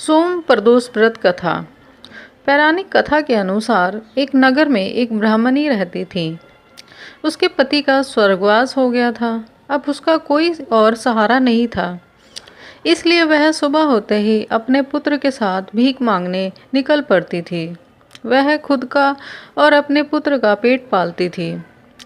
सोम प्रदोष व्रत कथा। पौराणिक कथा के अनुसार एक नगर में एक ब्राह्मणी रहती थी। उसके पति का स्वर्गवास हो गया था। अब उसका कोई और सहारा नहीं था, इसलिए वह सुबह होते ही अपने पुत्र के साथ भीख मांगने निकल पड़ती थी। वह खुद का और अपने पुत्र का पेट पालती थी।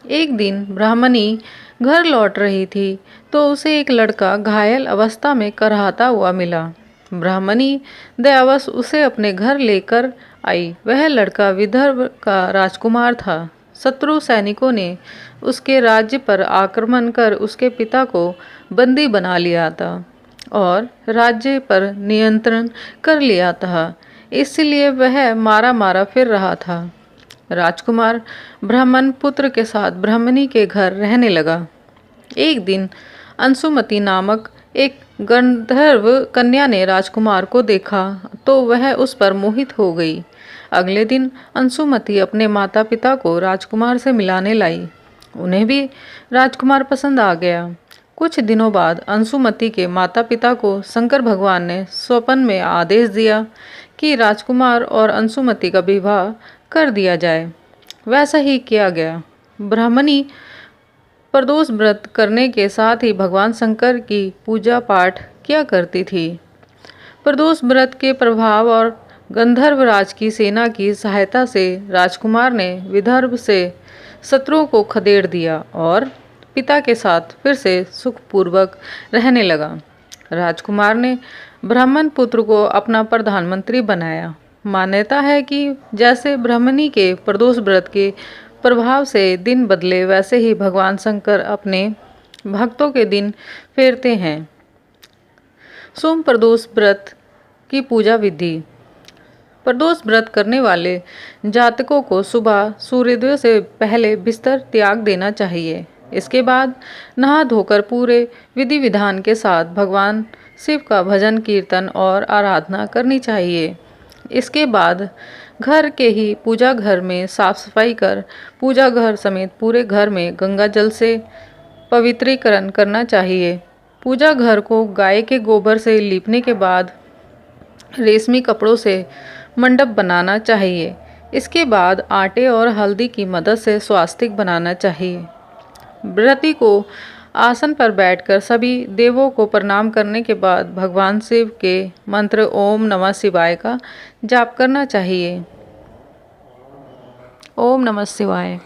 एक दिन ब्राह्मणी घर लौट रही थी तो उसे एक लड़का घायल अवस्था में करहाता हुआ मिला। ब्राह्मणी दयावश उसे अपने घर लेकर आई। वह लड़का विदर्भ का राजकुमार था। शत्रु सैनिकों ने उसके राज्य पर आक्रमण कर उसके पिता को बंदी बना लिया था और राज्य पर नियंत्रण कर लिया था, इसलिए वह मारा मारा फिर रहा था। राजकुमार ब्राह्मण पुत्र के साथ ब्राह्मणी के घर रहने लगा। एक दिन अंशुमति नामक एक गंधर्व कन्या ने राजकुमार को देखा तो वह उस पर मोहित हो गई। अगले दिन अंशुमति अपने माता पिता को राजकुमार से मिलाने लाई। उन्हें भी राजकुमार पसंद आ गया। कुछ दिनों बाद अंशुमति के माता पिता को शंकर भगवान ने स्वप्न में आदेश दिया कि राजकुमार और अंशुमति का विवाह कर दिया जाए। वैसा ही किया गया। ब्राह्मणी प्रदोष व्रत करने के साथ ही भगवान शंकर की पूजा पाठ किया करती थी। प्रदोष व्रत के प्रभाव और गंधर्वराज की सेना की सहायता से राजकुमार ने विदर्भ से शत्रुओं को खदेड़ दिया और पिता के साथ फिर से सुखपूर्वक रहने लगा। राजकुमार ने ब्राह्मण पुत्र को अपना प्रधानमंत्री बनाया। मान्यता है कि जैसे ब्राह्मणी के प्रदोष व्रत के प्रभाव से दिन बदले, वैसे ही भगवान शंकर अपने भक्तों के दिन फेरते हैं। सोम प्रदोष व्रत की पूजा विधि। प्रदोष व्रत करने वाले जातकों को सुबह सूर्योदय से पहले बिस्तर त्याग देना चाहिए। इसके बाद नहा धोकर पूरे विधि विधान के साथ भगवान शिव का भजन कीर्तन और आराधना करनी चाहिए। इसके बाद घर के ही पूजा घर में साफ सफाई कर पूजा घर समेत पूरे घर में गंगा जल से पवित्रीकरण करना चाहिए। पूजा घर को गाय के गोबर से लीपने के बाद रेशमी कपड़ों से मंडप बनाना चाहिए। इसके बाद आटे और हल्दी की मदद से स्वास्तिक बनाना चाहिए। व्रती को आसन पर बैठकर सभी देवों को प्रणाम करने के बाद भगवान शिव के मंत्र ओम नमः शिवाय का जाप करना चाहिए। ओम नमः शिवाय।